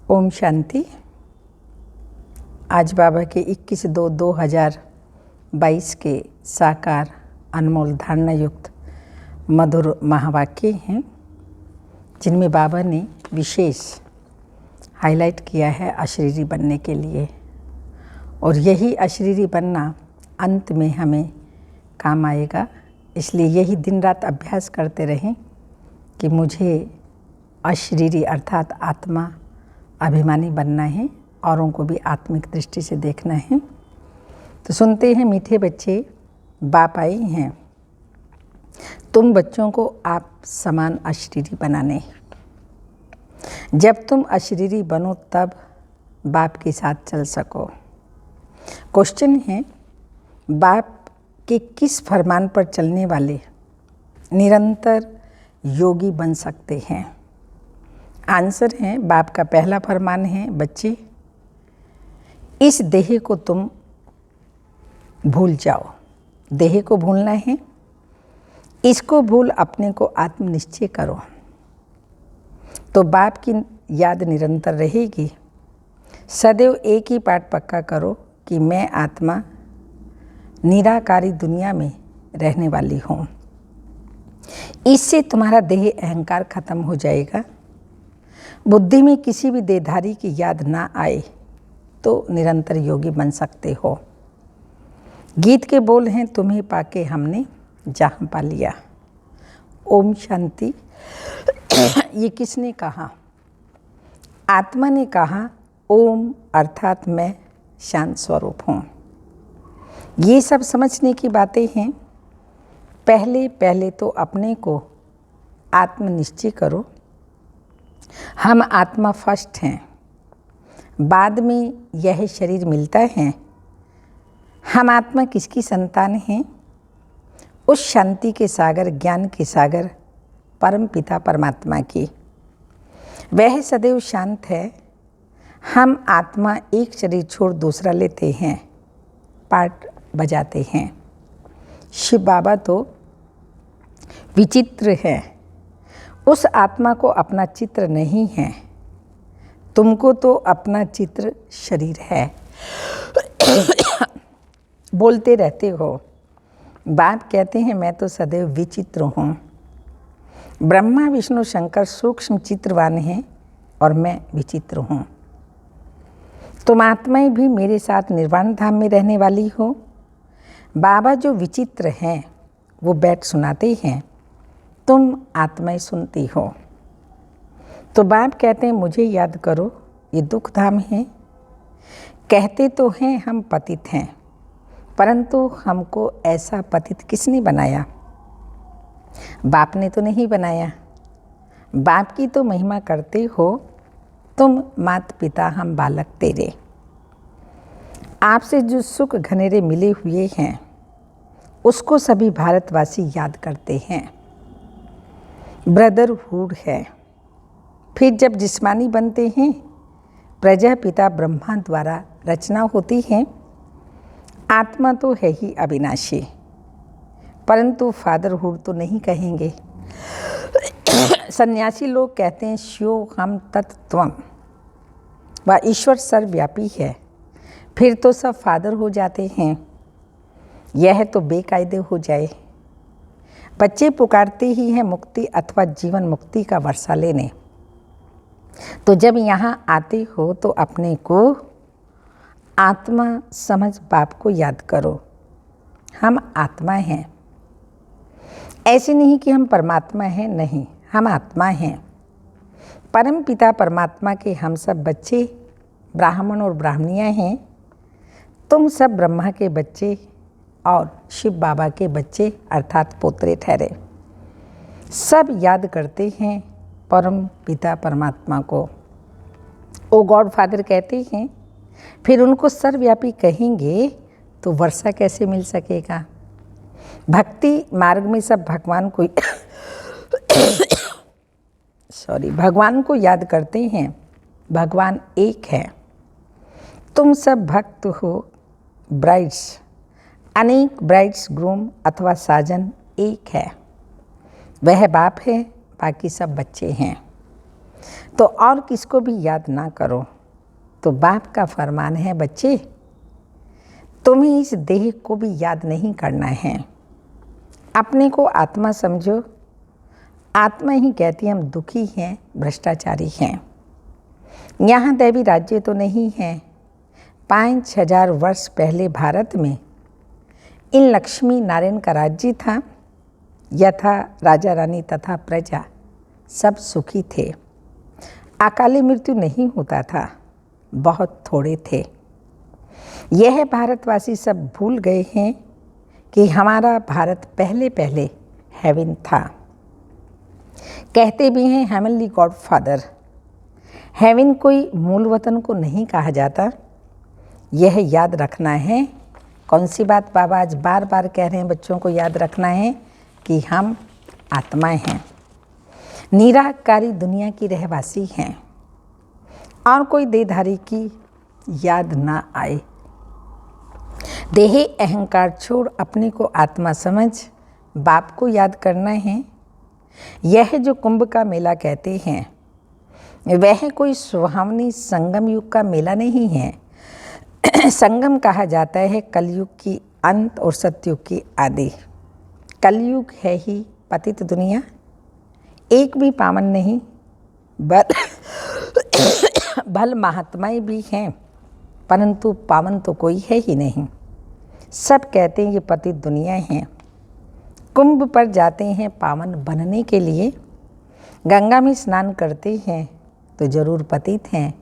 ओम शांति। आज बाबा के 21/2/2022 के साकार अनमोल धारणा युक्त मधुर महावाक्य हैं, जिनमें बाबा ने विशेष हाईलाइट किया है अशरीरी बनने के लिए। और यही अशरीरी बनना अंत में हमें काम आएगा। इसलिए यही दिन रात अभ्यास करते रहें कि मुझे अशरीरी अर्थात आत्मा अभिमानी बनना है, औरों को भी आत्मिक दृष्टि से देखना है। तो सुनते हैं मीठे बच्चे, बाप आए हैं तुम बच्चों को आप समान अशरीरी बनाने। जब तुम अशरीरी बनो तब बाप के साथ चल सको। क्वेश्चन है, बाप के किस फरमान पर चलने वाले निरंतर योगी बन सकते हैं? आंसर है, बाप का पहला फरमान है, बच्चे इस देह को तुम भूल जाओ। देह को भूलना है, इसको भूल अपने को आत्मनिश्चय करो। तो बाप की याद निरंतर रहेगी। सदैव एक ही पाठ पक्का करो कि मैं आत्मा निराकारी दुनिया में रहने वाली हूँ। इससे तुम्हारा देह अहंकार खत्म हो जाएगा। बुद्धि में किसी भी देहधारी की याद ना आए तो निरंतर योगी बन सकते हो। गीत के बोल हैं, तुम्हें पाके हमने जहाँ पा लिया। ओम शांति। ये किसने कहा? आत्मा ने कहा। ओम अर्थात मैं शांत स्वरूप हूँ। ये सब समझने की बातें हैं। पहले तो अपने को आत्मनिश्चय करो। हम आत्मा फर्स्ट हैं, बाद में यह शरीर मिलता है। हम आत्मा किसकी संतान हैं? उस शांति के सागर, ज्ञान के सागर परम पिता परमात्मा की। वह सदैव शांत है। हम आत्मा एक शरीर छोड़ दूसरा लेते हैं, पार्ट बजाते हैं। शिव बाबा तो विचित्र है। उस आत्मा को अपना चित्र नहीं है। तुमको तो अपना चित्र शरीर है। बोलते रहते हो। बाप कहते हैं मैं तो सदैव विचित्र हूँ। ब्रह्मा विष्णु शंकर सूक्ष्म चित्रवान हैं और मैं विचित्र हूँ। तुम आत्माएं भी मेरे साथ निर्वाण धाम में रहने वाली हो। बाबा जो विचित्र हैं वो बैठ सुनाते हैं, तुम आत्माएं सुनती हो। तो बाप कहते हैं मुझे याद करो, ये दुख धाम है। कहते तो हैं हम पतित हैं, परंतु हमको ऐसा पतित किसने बनाया? बाप ने तो नहीं बनाया। बाप की तो महिमा करते हो तुम, मात पिता हम बालक तेरे। आपसे जो सुख घनेरे मिले हुए हैं उसको सभी भारतवासी याद करते हैं। ब्रदरहुड है। फिर जब जिस्मानी बनते हैं, प्रजापिता ब्रह्मा द्वारा रचना होती है। आत्मा तो है ही अविनाशी, परंतु फादरहुड तो नहीं कहेंगे। सन्यासी लोग कहते हैं श्यो हम तत्त्वम, व ईश्वर सर्वव्यापी है। फिर तो सब फादर हो जाते हैं। यह तो बेकायदे हो जाए। बच्चे पुकारते ही हैं मुक्ति अथवा जीवन मुक्ति का वर्षा लेने। तो जब यहाँ आते हो तो अपने को आत्मा समझ बाप को याद करो। हम आत्मा हैं। ऐसे नहीं कि हम परमात्मा हैं, नहीं, हम आत्मा हैं। परम पिता परमात्मा के हम सब बच्चे ब्राह्मण और ब्राह्मणियाँ हैं। तुम सब ब्रह्मा के बच्चे और शिव बाबा के बच्चे अर्थात पोतरे ठहरे। सब याद करते हैं परम पिता परमात्मा को। ओ गॉड फादर कहते हैं। फिर उनको सर्वव्यापी कहेंगे तो वर्षा कैसे मिल सकेगा? भक्ति मार्ग में सब भगवान को भगवान को याद करते हैं। भगवान एक है। तुम सब भक्त हो। ब्राइड्स, अनेक ब्राइड्स ग्रूम अथवा साजन एक है। वह बाप है, बाकी सब बच्चे हैं। तो और किसको भी याद ना करो। तो बाप का फरमान है, बच्चे तुम्हें इस देह को भी याद नहीं करना है। अपने को आत्मा समझो। आत्मा ही कहती है हम दुखी हैं, भ्रष्टाचारी हैं। यहाँ दैवी राज्य तो नहीं है। 5000 वर्ष पहले भारत में इन लक्ष्मी नारायण का राज्य था। यथा राजा रानी तथा प्रजा सब सुखी थे। अकाली मृत्यु नहीं होता था, बहुत थोड़े थे। यह भारतवासी सब भूल गए हैं कि हमारा भारत पहले पहले हेवन था। कहते भी हैं हेवनली गॉड फादर। हेवन कोई मूल वतन को नहीं कहा जाता, यह याद रखना है। कौन सी बात बाबा आज बार बार कह रहे हैं बच्चों को याद रखना है कि हम आत्माएं हैं, निराकारी दुनिया की रहवासी हैं और कोई देहधारी की याद ना आए। देह अहंकार छोड़ अपने को आत्मा समझ बाप को याद करना है। यह जो कुंभ का मेला कहते हैं वह कोई सुहावनी संगम युग का मेला नहीं है। संगम कहा जाता है कलयुग की अंत और सतयुग की आदि। कलयुग है ही पतित दुनिया, एक भी पावन नहीं। भल महात्माएं भी हैं परंतु पावन तो कोई है ही नहीं। सब कहते हैं ये पतित दुनिया है। कुंभ पर जाते हैं पावन बनने के लिए। गंगा में स्नान करते हैं तो जरूर पतित हैं।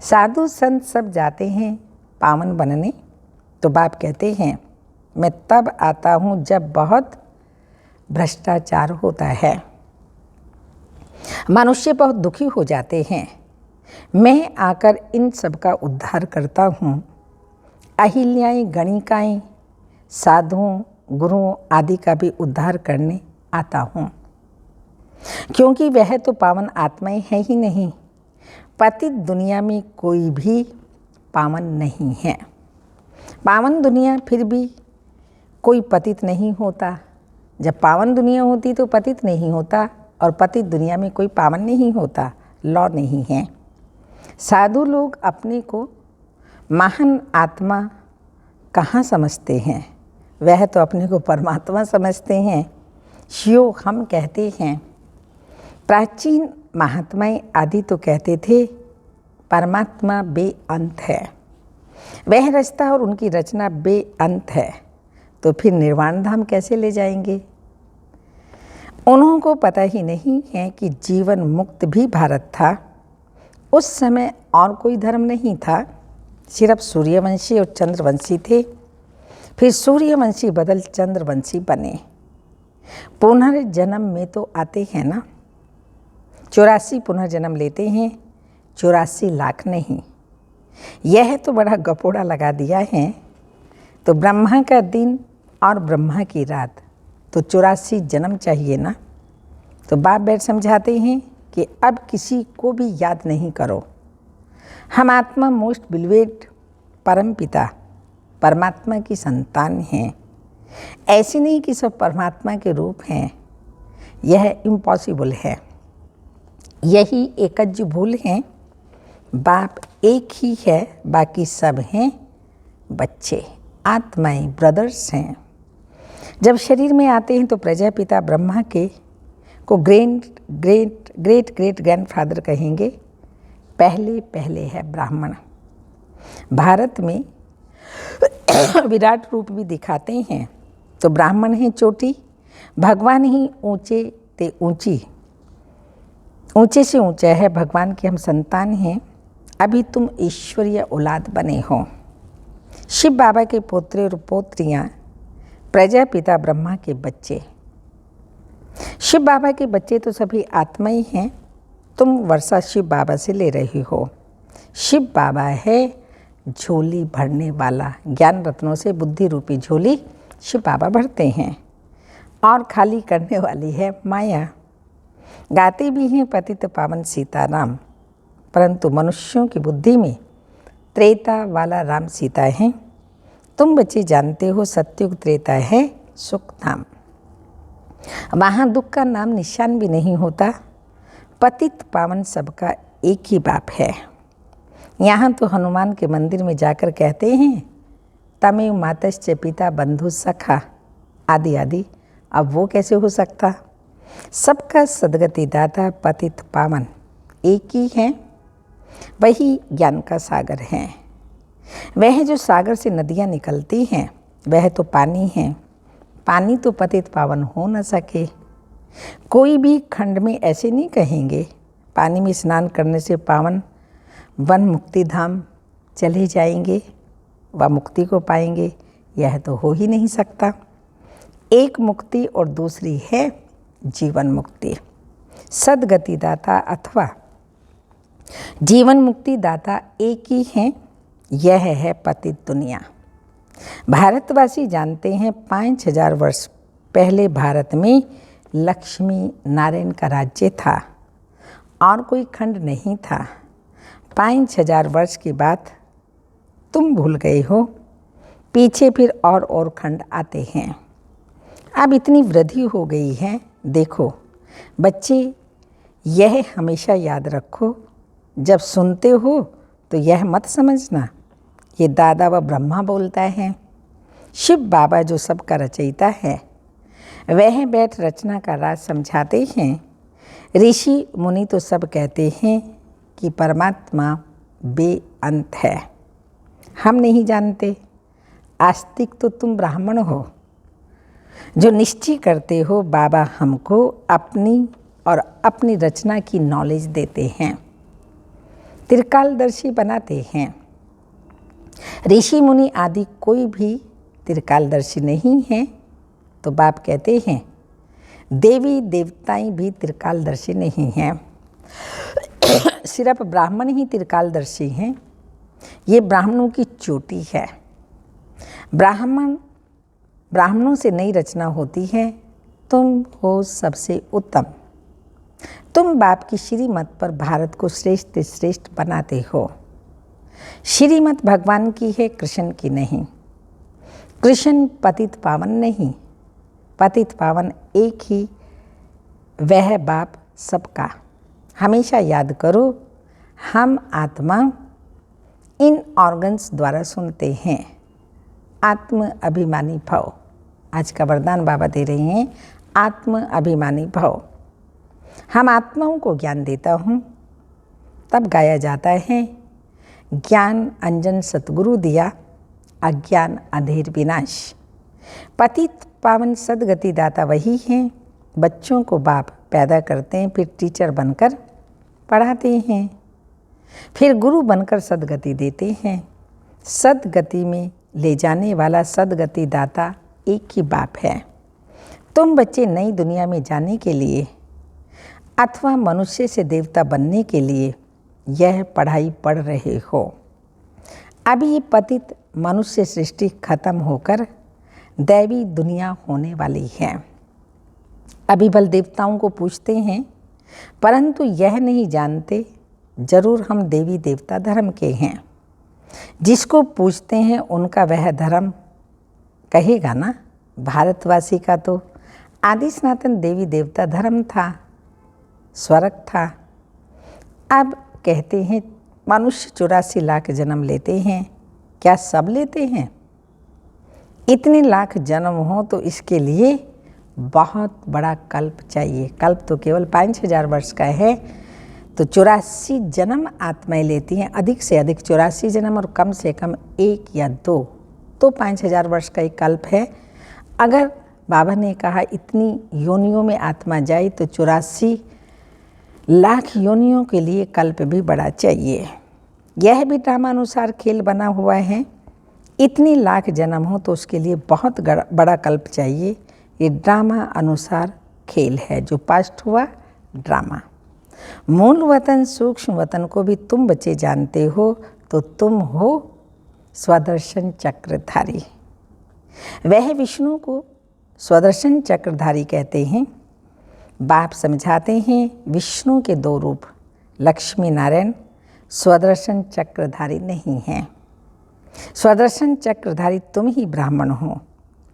साधु संत सब जाते हैं पावन बनने। तो बाप कहते हैं मैं तब आता हूँ जब बहुत भ्रष्टाचार होता है, मनुष्य बहुत दुखी हो जाते हैं। मैं आकर इन सब का उद्धार करता हूँ। अहिल्याएँ गणिकाएँ साधुओं गुरुओं आदि का भी उद्धार करने आता हूँ, क्योंकि वह तो पावन आत्माएं है ही नहीं। पतित दुनिया में कोई भी पावन नहीं है। पावन दुनिया फिर भी कोई पतित नहीं होता। जब पावन दुनिया होती तो पतित नहीं होता और पतित दुनिया में कोई पावन नहीं होता। लॉ नहीं है। साधु लोग अपने को महान आत्मा कहाँ समझते हैं, वह तो अपने को परमात्मा समझते हैं। शिव हम कहते हैं। प्राचीन महात्माएं आदि तो कहते थे परमात्मा बेअंत है, वह रचता और उनकी रचना बेअंत है, तो फिर निर्वाण धाम कैसे ले जाएंगे। उन्हों को पता ही नहीं है कि जीवन मुक्त भी भारत था। उस समय और कोई धर्म नहीं था, सिर्फ सूर्यवंशी और चंद्रवंशी थे। फिर सूर्यवंशी बदल चंद्रवंशी बने। पुनर्जन्म में तो आते हैं ना, 84 पुनर्जन्म लेते हैं, 84 लाख नहीं। यह तो बड़ा गपोड़ा लगा दिया है। तो ब्रह्मा का दिन और ब्रह्मा की रात, तो 84 जन्म चाहिए ना। तो बाप बैठ समझाते हैं कि अब किसी को भी याद नहीं करो। हम आत्मा मोस्ट बिलवेड परम पिता परमात्मा की संतान हैं। ऐसे नहीं कि सब परमात्मा के रूप हैं, यह इम्पॉसिबल है। यही एकज भूल है। बाप एक ही है, बाकी सब हैं बच्चे, आत्माएं ब्रदर्स हैं। जब शरीर में आते हैं तो प्रजापिता ब्रह्मा के को great great great great grandfather कहेंगे। पहले पहले है ब्राह्मण। भारत में विराट रूप भी दिखाते हैं तो ब्राह्मण है चोटी, भगवान ही ऊंचे ते ऊंची, ऊंचे से ऊंचा है। भगवान की हम संतान हैं। अभी तुम ईश्वरीय औलाद बने हो। शिव बाबा के पोत्रे और पोत्रियां प्रजापिता ब्रह्मा के बच्चे। शिव बाबा के बच्चे तो सभी आत्मा ही हैं। तुम वर्षा शिव बाबा से ले रही हो। शिव बाबा है झोली भरने वाला। ज्ञान रत्नों से बुद्धि रूपी झोली शिव बाबा भरते हैं और खाली करने वाली है माया। गाते भी हैं पतित पावन सीताराम, परंतु मनुष्यों की बुद्धि में त्रेता वाला राम सीता है। तुम बच्चे जानते हो सत्युग त्रेता है सुख धाम। वहाँ दुख का नाम निशान भी नहीं होता। पतित पावन सबका एक ही बाप है। यहाँ तो हनुमान के मंदिर में जाकर कहते हैं तमेव मातश्च पिता बंधु सखा आदि आदि। अब वो कैसे हो सकता? सबका सद्गति दाता पतित पावन एक ही है, वही ज्ञान का सागर है। वह जो सागर से नदियाँ निकलती हैं वह तो पानी है। पानी तो पतित पावन हो न सके। कोई भी खंड में ऐसे नहीं कहेंगे पानी में स्नान करने से पावन वन मुक्ति धाम चले जाएंगे व मुक्ति को पाएंगे। यह तो हो ही नहीं सकता। एक मुक्ति और दूसरी है जीवन मुक्ति। सद्गति दाता अथवा जीवन मुक्ति दाता एक ही है, यह है पतित दुनिया। भारतवासी जानते हैं 5000 वर्ष पहले भारत में लक्ष्मी नारायण का राज्य था और कोई खंड नहीं था। 5000 वर्ष के बाद तुम भूल गए हो, पीछे फिर और खंड आते हैं। अब इतनी वृद्धि हो गई है। देखो बच्चे, यह हमेशा याद रखो, जब सुनते हो तो यह मत समझना ये दादा व ब्रह्मा बोलता है। शिव बाबा जो सबका रचयिता है वह बैठ रचना का राज समझाते हैं। ऋषि मुनि तो सब कहते हैं कि परमात्मा बेअंत है। हम नहीं जानते। आस्तिक तो तुम ब्राह्मण हो जो निश्चय करते हो बाबा हमको अपनी और अपनी रचना की नॉलेज देते हैं, त्रिकालदर्शी बनाते हैं। ऋषि मुनि आदि कोई भी त्रिकालदर्शी नहीं है। तो बाप कहते हैं देवी देवताएं भी त्रिकालदर्शी नहीं हैं, सिर्फ ब्राह्मण ही त्रिकालदर्शी हैं। ये ब्राह्मणों की चोटी है। ब्राह्मणों से नई रचना होती है। तुम हो सबसे उत्तम। तुम बाप की श्रीमत पर भारत को श्रेष्ठ से श्रेष्ठ बनाते हो। श्रीमत भगवान की है, कृष्ण की नहीं। कृष्ण पतित पावन नहीं, पतित पावन एक ही, वह बाप सबका। हमेशा याद करो, हम आत्मा इन ऑर्गन्स द्वारा सुनते हैं। आत्म अभिमानी भव। आज का वरदान बाबा दे रहे हैं, आत्म अभिमानी भव। हम आत्माओं को ज्ञान देता हूँ, तब गाया जाता है ज्ञान अंजन सतगुरु दिया, अज्ञान अंधेर विनाश। पतित पावन सद्गति दाता वही हैं। बच्चों को बाप पैदा करते हैं, फिर टीचर बनकर पढ़ाते हैं, फिर गुरु बनकर सद्गति देते हैं। सद्गति में ले जाने वाला सद्गति दाता एक ही बाप है। तुम बच्चे नई दुनिया में जाने के लिए अथवा मनुष्य से देवता बनने के लिए यह पढ़ाई पढ़ रहे हो। अभी ये पतित मनुष्य सृष्टि खत्म होकर दैवी दुनिया होने वाली है। अभी बल देवताओं को पूछते हैं, परंतु यह नहीं जानते जरूर हम देवी देवता धर्म के हैं। जिसको पूछते हैं उनका वह धर्म कहेगा ना। भारतवासी का तो आदि सनातन देवी देवता धर्म था, स्वर्ग था। अब कहते हैं मनुष्य 84 लाख जन्म लेते हैं। क्या सब लेते हैं? इतने लाख जन्म हो तो इसके लिए बहुत बड़ा कल्प चाहिए। कल्प तो केवल 5000 वर्ष का है, तो 84 जन्म आत्माएं लेती हैं। अधिक से अधिक 84 जन्म और कम से कम 1 या 2 तो 5000 वर्ष का एक कल्प है। अगर बाबा ने कहा इतनी योनियों में आत्मा जाए तो 84 लाख योनियों के लिए कल्प भी बड़ा चाहिए। यह भी ड्रामानुसार खेल बना हुआ है। इतनी लाख जन्म हो तो उसके लिए बहुत बड़ा कल्प चाहिए। ये ड्रामा अनुसार खेल है, जो पास्ट हुआ ड्रामा। मूल वतन सूक्ष्म वतन को भी तुम बच्चे जानते हो, तो तुम हो स्वदर्शन चक्रधारी। वह विष्णु को स्वदर्शन चक्रधारी कहते हैं। बाप समझाते हैं विष्णु के 2 रूप लक्ष्मी नारायण स्वदर्शन चक्रधारी नहीं हैं। स्वदर्शन चक्रधारी तुम ही ब्राह्मण हो,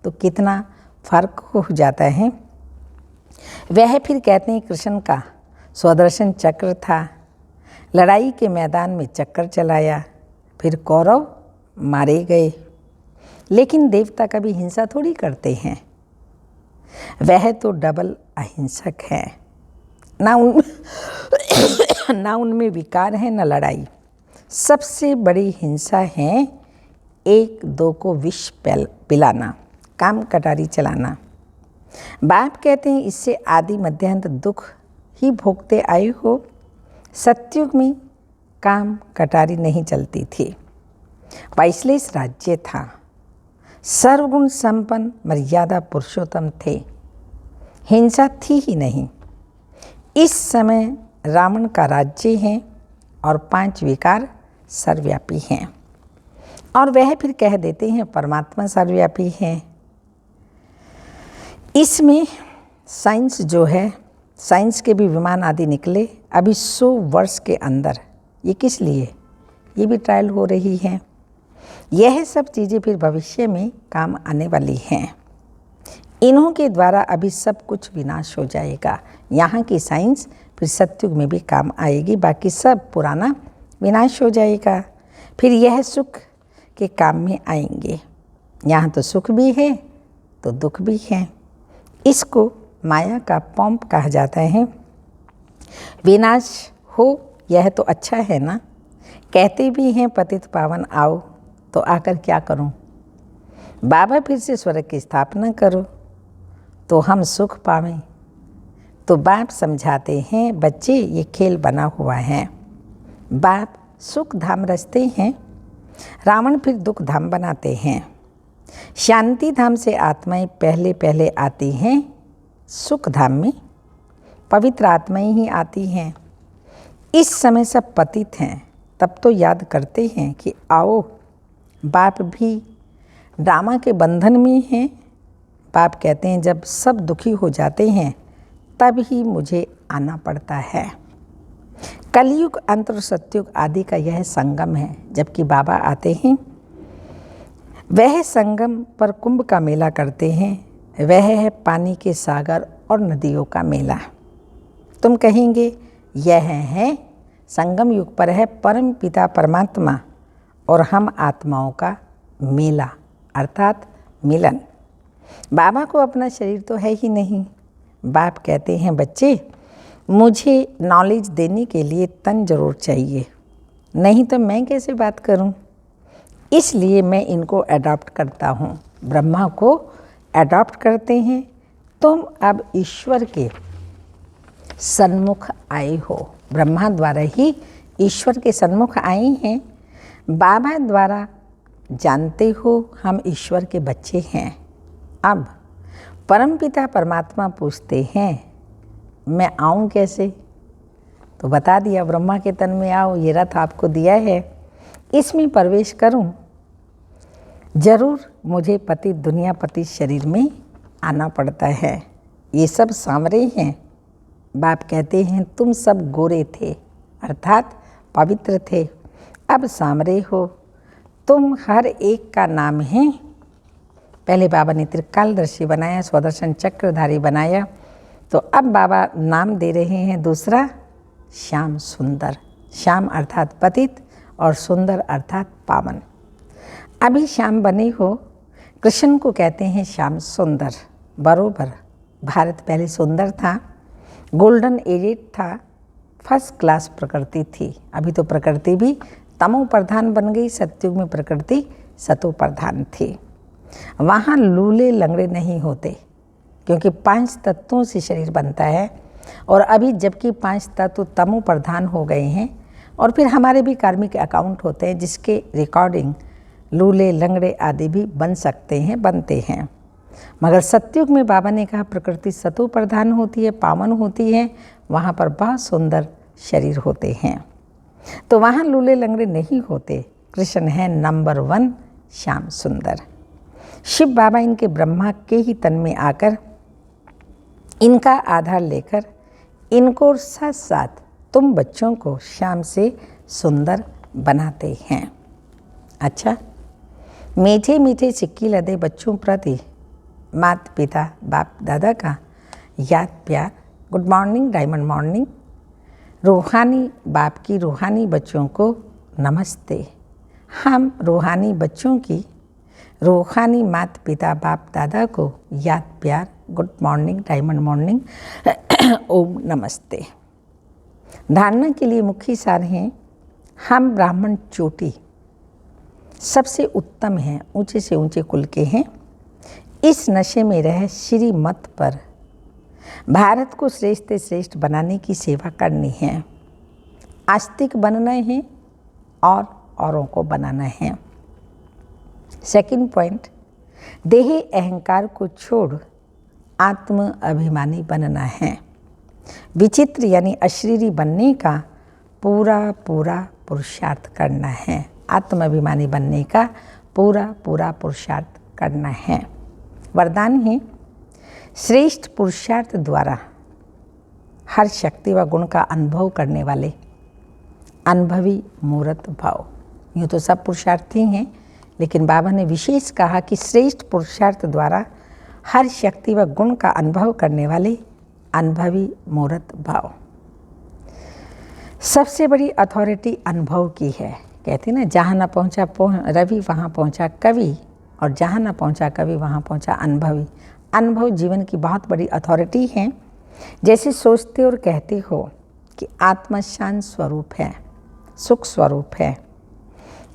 तो कितना फर्क हो जाता है। वह फिर कहते हैं कृष्ण का स्वदर्शन चक्र था। लड़ाई के मैदान में चक्कर चलाया, फिर कौरव मारे गए। लेकिन देवता कभी हिंसा थोड़ी करते हैं, वह तो डबल अहिंसक है। ना उनमें विकार है, न लड़ाई। सबसे बड़ी हिंसा है एक दो को विष पिलाना, काम कटारी चलाना। बाप कहते हैं इससे आदि मध्यांत दुख ही भोगते आए हो। सतयुग में काम कटारी नहीं चलती थी। वाइसलेस राज्य था, सर्वगुण संपन्न मर्यादा पुरुषोत्तम थे, हिंसा थी ही नहीं। इस समय रावण का राज्य है और 5 विकार सर्वव्यापी हैं, और वह फिर कह देते हैं परमात्मा सर्वव्यापी है। इसमें साइंस जो है, साइंस के भी विमान आदि निकले अभी 100 वर्ष के अंदर। ये किस लिए? ये भी ट्रायल हो रही है। यह सब चीज़ें फिर भविष्य में काम आने वाली हैं। इन्हों के द्वारा अभी सब कुछ विनाश हो जाएगा। यहाँ की साइंस फिर सतयुग में भी काम आएगी, बाकी सब पुराना विनाश हो जाएगा। फिर यह सुख के काम में आएंगे। यहाँ तो सुख भी है तो दुख भी है। इसको माया का पंप कहा जाता है। विनाश हो यह तो अच्छा है ना। कहते भी हैं पतित पावन आओ, तो आकर क्या करूं? बाबा फिर से स्वर्ग की स्थापना करो तो हम सुख पावें। तो बाप समझाते हैं बच्चे ये खेल बना हुआ है। बाप सुख धाम रचते हैं, रावण फिर दुख धाम बनाते हैं। शांति धाम से आत्माएं पहले पहले आती हैं, सुख धाम में पवित्र आत्माएं ही आती हैं। इस समय सब पतित हैं, तब तो याद करते हैं कि आओ। बाप भी ड्रामा के बंधन में हैं। बाप कहते हैं जब सब दुखी हो जाते हैं तब ही मुझे आना पड़ता है। कलयुग, अंतर सतयुग आदि का यह संगम है। जबकि बाबा आते हैं, वह संगम पर कुंभ का मेला करते हैं। वह है पानी के सागर और नदियों का मेला। तुम कहेंगे यह है संगम युग पर है परम पिता परमात्मा और हम आत्माओं का मेला, अर्थात मिलन। बाबा को अपना शरीर तो है ही नहीं। बाप कहते हैं बच्चे मुझे नॉलेज देने के लिए तन जरूर चाहिए, नहीं तो मैं कैसे बात करूं? इसलिए मैं इनको अडॉप्ट करता हूं। ब्रह्मा को अडॉप्ट करते हैं। तुम अब ईश्वर के सन्मुख आए हो। ब्रह्मा द्वारा ही ईश्वर के सन्मुख आए हैं। बाबा द्वारा जानते हो हम ईश्वर के बच्चे हैं। अब परमपिता परमात्मा पूछते हैं मैं आऊँ कैसे? तो बता दिया ब्रह्मा के तन में आओ, ये रथ आपको दिया है, इसमें प्रवेश करूं। जरूर मुझे पति दुनिया पति शरीर में आना पड़ता है। ये सब सांवरे हैं। बाप कहते हैं तुम सब गोरे थे, अर्थात पवित्र थे, अब सांवरे हो। तुम हर एक का नाम है। पहले बाबा ने त्रिकालदर्शी बनाया, स्वदर्शन चक्रधारी बनाया, तो अब बाबा नाम दे रहे हैं दूसरा, श्याम सुंदर। श्याम अर्थात पतित और सुंदर अर्थात पावन। अभी श्याम बने हो। कृष्ण को कहते हैं श्याम सुंदर। बरोबर भारत पहले सुंदर था, गोल्डन एज था, फर्स्ट क्लास प्रकृति थी। अभी तो प्रकृति भी तमो प्रधान बन गई। सतयुग में प्रकृति सतो प्रधान थी। वहाँ लूले लंगड़े नहीं होते, क्योंकि 5 तत्वों से शरीर बनता है। और अभी जबकि 5 तत्व तमो प्रधान हो गए हैं, और फिर हमारे भी कार्मिक अकाउंट होते हैं जिसके रिकॉर्डिंग लूले लंगड़े आदि भी बन सकते हैं, बनते हैं। मगर सतयुग में बाबा ने कहा प्रकृति सतो प्रधान होती है, पावन होती है, वहाँ पर बहुत सुंदर शरीर होते हैं। तो वहाँ लूले लंगड़े नहीं होते। कृष्ण है नंबर 1 श्याम सुंदर। शिव बाबा इनके ब्रह्मा के ही तन में आकर इनका आधार लेकर इनको साथ साथ तुम बच्चों को श्याम से सुंदर बनाते हैं। अच्छा, मीठे मीठे सिक्की लदे बच्चों प्रति माता पिता बाप दादा का याद प्यार। Good morning, diamond morning. रूहानी बाप की रूहानी बच्चों को नमस्ते। हम रूहानी बच्चों की रूहानी माता पिता बाप दादा को याद प्यार, गुड मॉर्निंग, डायमंड मॉर्निंग, ओम नमस्ते। धारणा के लिए मुख्य सार हैं, हम ब्राह्मण चोटी सबसे उत्तम हैं, ऊंचे से ऊंचे कुल के हैं। इस नशे में रह श्री मत पर भारत को श्रेष्ठ से श्रेष्ठ बनाने की सेवा करनी है। आस्तिक बनना है और औरों को बनाना है। सेकंड पॉइंट, देह अहंकार को छोड़ आत्म अभिमानी बनना है। विचित्र यानी अशरीरी बनने का पूरा पुरुषार्थ करना है। आत्म अभिमानी बनने का पूरा पुरुषार्थ करना है। वरदान है, श्रेष्ठ पुरुषार्थ द्वारा हर शक्ति व गुण का अनुभव करने वाले अनुभवी मूर्त भाव। यूँ तो सब पुरुषार्थी हैं, लेकिन बाबा ने विशेष कहा कि श्रेष्ठ पुरुषार्थ द्वारा हर शक्ति व गुण का अनुभव करने वाले अनुभवी मूर्त भाव। सबसे बड़ी अथॉरिटी अनुभव की है। कहते ना, जहाँ न पहुँचा रवि वहाँ पहुँचा कवि, और जहाँ न पहुँचा कवि वहाँ पहुँचा अनुभवी। अनुभव जीवन की बहुत बड़ी अथॉरिटी है। जैसे सोचते और कहते हो कि आत्मा शांत स्वरूप है, सुख स्वरूप है,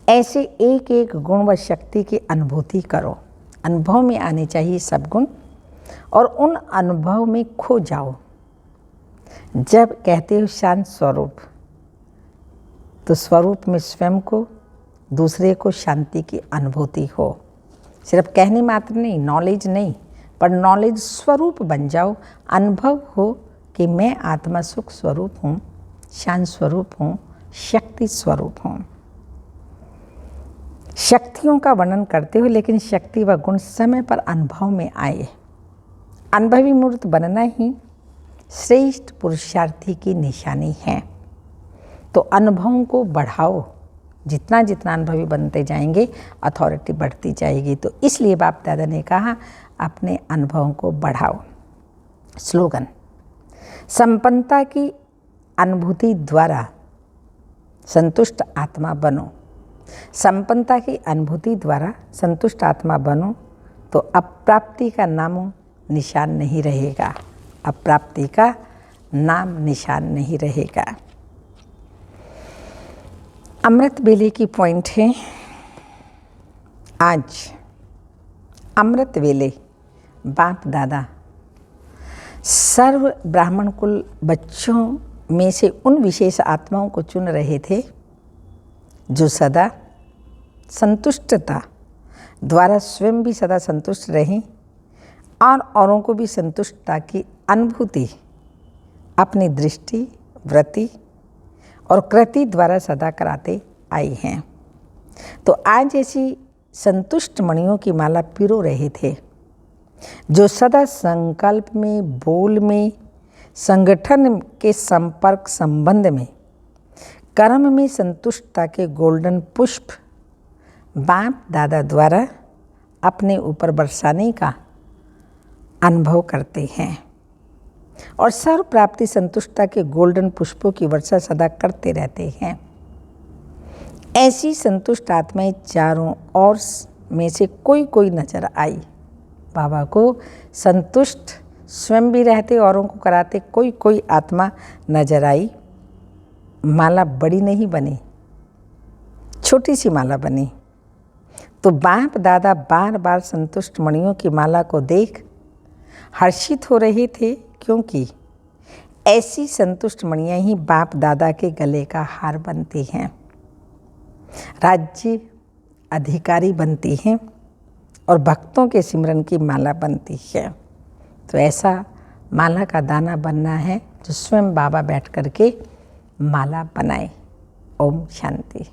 ऐसे एक एक गुण व शक्ति की अनुभूति करो। अनुभव में आने चाहिए सब गुण, और उन अनुभव में खो जाओ। जब कहते हो शांत स्वरूप, तो स्वरूप में स्वयं को, दूसरे को शांति की अनुभूति हो। सिर्फ कहने मात्र नहीं, नॉलेज नहीं, पर नॉलेज स्वरूप बन जाओ। अनुभव हो कि मैं आत्मा सुख स्वरूप हूँ, शांत स्वरूप हूँ, शक्ति स्वरूप हूँ। शक्तियों का वर्णन करते हो, लेकिन शक्ति व गुण समय पर अनुभव में आए। अनुभवी मूर्त बनना ही श्रेष्ठ पुरुषार्थी की निशानी है। तो अनुभवों को बढ़ाओ। जितना जितना अनुभवी बनते जाएंगे, अथॉरिटी बढ़ती जाएगी। तो इसलिए बाप दादा ने कहा, अपने अनुभवों को बढ़ाओ। स्लोगन, संपन्नता की अनुभूति द्वारा संतुष्ट आत्मा बनो। संपन्नता की अनुभूति द्वारा संतुष्ट आत्मा बनो, तो अप्राप्ति का नामो निशान नहीं रहेगा। अप्राप्ति का नाम निशान नहीं रहेगा। अमृत वेले की पॉइंट है, आज अमृत वेले बाप दादा सर्व ब्राह्मण कुल बच्चों में से उन विशेष आत्माओं को चुन रहे थे जो सदा संतुष्टता द्वारा स्वयं भी सदा संतुष्ट रहें और औरों को भी संतुष्टता की अनुभूति अपनी दृष्टि, वृत्ति और कृति द्वारा सदा कराते आई हैं। तो आज ऐसी संतुष्ट मणियों की माला पिरो रहे थे, जो सदा संकल्प में, बोल में, संगठन के संपर्क संबंध में, कर्म में संतुष्टता के गोल्डन पुष्प बाप दादा द्वारा अपने ऊपर बरसाने का अनुभव करते हैं और सर्व प्राप्ति संतुष्टता के गोल्डन पुष्पों की वर्षा सदा करते रहते हैं। ऐसी संतुष्ट आत्माएं चारों ओर में से कोई नजर आई। बाबा को संतुष्ट स्वयं भी रहते, औरों को कराते, कोई आत्मा नजर आई। माला बड़ी नहीं बनी, छोटी सी माला बनी। तो बाप दादा बार बार संतुष्ट मणियों की माला को देख हर्षित हो रहे थे, क्योंकि ऐसी संतुष्ट मणियाँ ही बाप दादा के गले का हार बनती हैं, राज्य अधिकारी बनती हैं और भक्तों के सिमरन की माला बनती है। तो ऐसा माला का दाना बनना है जो स्वयं बाबा बैठ करके माला बनाए। ओम शांति।